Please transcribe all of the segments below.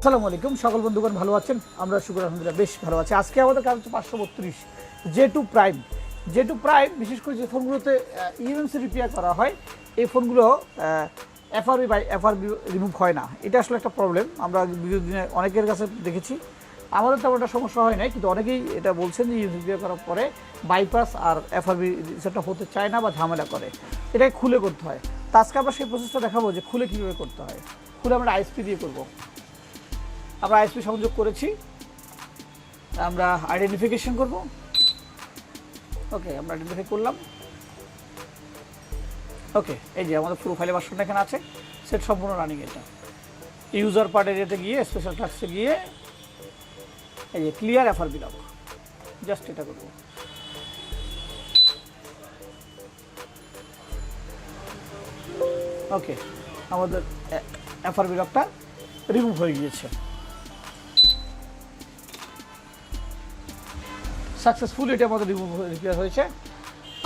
আসসালামু আলাইকুম সকল বন্ধুগণ ভালো আছেন আমরা শুকর আলহামদুলিল্লাহ বেশ ভালো আছি আজকে আমাদের কাজ হচ্ছে 532 J2 প্রাইম বিশেষ করে যে ফোনগুলোতে ইউএমসি রিপেয়ার করা হয় এই ফোনগুলো এফআরবি রিমুভ হয় না এটা আসলে একটা প্রবলেম আমরা বিগত দিনে অনেকের কাছে দেখেছি আমাদের তেমন একটা সমস্যা হয় না কিন্তু অনেকেই এটা বলছেন যে ইউএমসি রিপেয়ার করার পরে বাইপাস আর এফআরবি রিসেটটা হতে চায় না বা ঝামেলা করে এটাই খুলে করতে হয় তো আজকে আমরা সেই প্রসেসটা দেখাবো যে খুলে কীভাবে করতে হয় খুলে আমরা আইএসপি দিয়ে করবো আমরা আইএসপি সংযোগ করেছি আমরা আইডেন্টিফিকেশন করব ওকে আমরা আইডেন্টিফাই করলাম ওকে এই যে আমাদের প্রোফাইলে ভার্সনটা এখানে আছে সেট সম্পূর্ণ রানিং এটা ইউজার পার্ট এরিয়াতে গিয়ে স্পেশাল টাস্কে গিয়ে এই যে ক্লিয়ার এফআরবি লক জাস্ট এটা করব ওকে আমাদের এফআরবি লকটা রিমুভ হয়ে গিয়েছে সাকসেসফুল এটা আমাদের রিপেয়ার হয়েছে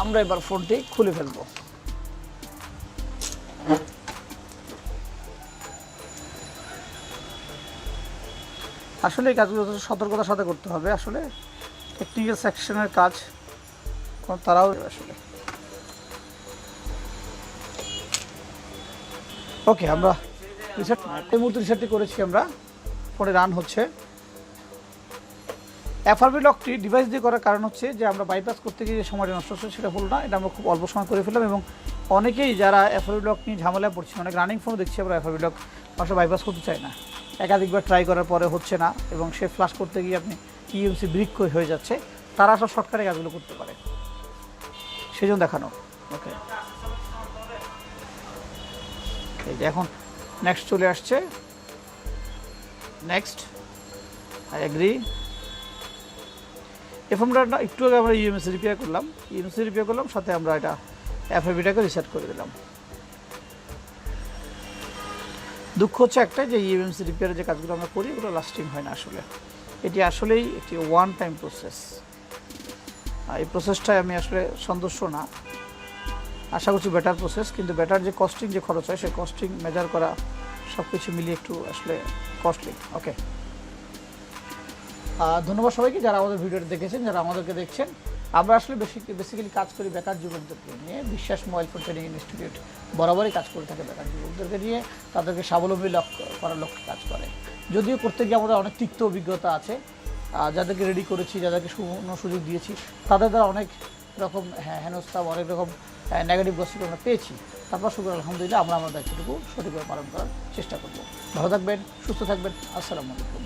আমরা এবার ফোনটি খুলে ফেলব আসলে এই কাজগুলো সতর্কতার সাথে করতে হবে আসলে টেকনিক্যাল সেকশনের কাজ তারাও আসলে ওকে আমরা রিসেট এই মুহূর্তে রিসেটটি করেছি আমরা ফোনে রান হচ্ছে এফআরবি লকটি ডিভাইস দিয়ে করার কারণ হচ্ছে যে আমরা বাইপাস করতে গিয়ে যে সময়টা নষ্ট হচ্ছে সেটা হলো না এটা আমরা খুব অল্প সময় করে ফেললাম এবং অনেকেই যারা এফআরবি লক নিয়ে ঝামেলায় পড়ছে অনেক রানিং ফোন দেখছি আমরা এফআরবি লক আসলে বাইপাস করতে চাই না একাধিকবার ট্রাই করার পরে হচ্ছে না এবং সে ফ্লাশ করতে গিয়ে আপনি ইউএমসি ব্রিক হয়ে যাচ্ছে তারা সব শর্টকাটে কাজগুলো করতে পারে সেই জন্য দেখানো ওকে এই যে এখন নেক্সট চলে আসছে নেক্সট আই এগ্রি এই ফোনটা একটু আগে আমরা ইউএমসি রিপেয়ার করলাম সাথে আমরা এটা এফআরবিটাকে রিসেট করে দিলাম দুঃখ হচ্ছে একটা যে ইউএমসি রিপেয়ারের যে কাজগুলো আমরা করি ওগুলো লাস্টিং হয় না আসলে এটি আসলেই একটি ওয়ান টাইম প্রসেস এই প্রসেসটায় আমি আসলে সন্তুষ্ট না আশা করছি বেটার প্রসেস কিন্তু বেটার যে কস্টিং যে খরচ হয় সেই কস্টিং মেজার করা সব কিছু মিলিয়ে একটু আসলে কস্টলি ওকে ধন্যবাদ সবাইকে যারা আমাদের ভিডিওটা দেখেছেন যারা আমাদেরকে দেখছেন আমরা আসলে বেসিক্যালি কাজ করি বেকার যুবকদেরকে নিয়ে বিশ্বাস মোবাইল ফোন ট্রেনিং ইনস্টিটিউট বরাবরই কাজ করে থাকে বেকার যুবকদেরকে নিয়ে তাদেরকে স্বাবলম্বী করার লক্ষ্যে কাজ করে যদিও করতে গিয়ে আমাদের অনেক তিক্ত অভিজ্ঞতা আছে যাদেরকে রেডি করেছি যাদেরকে সুযোগ দিয়েছি তাদের দ্বারা অনেক রকম হেনস্থা অনেক রকম নেগেটিভ গসিপ আমরা পেয়েছি তারপর শুক্র আলহামদুলিল্লাহ আমরা আমার দায়িত্বটুকু সঠিকভাবে পালন করার চেষ্টা করব ভালো থাকবেন সুস্থ থাকবেন আসসালামু আলাইকুম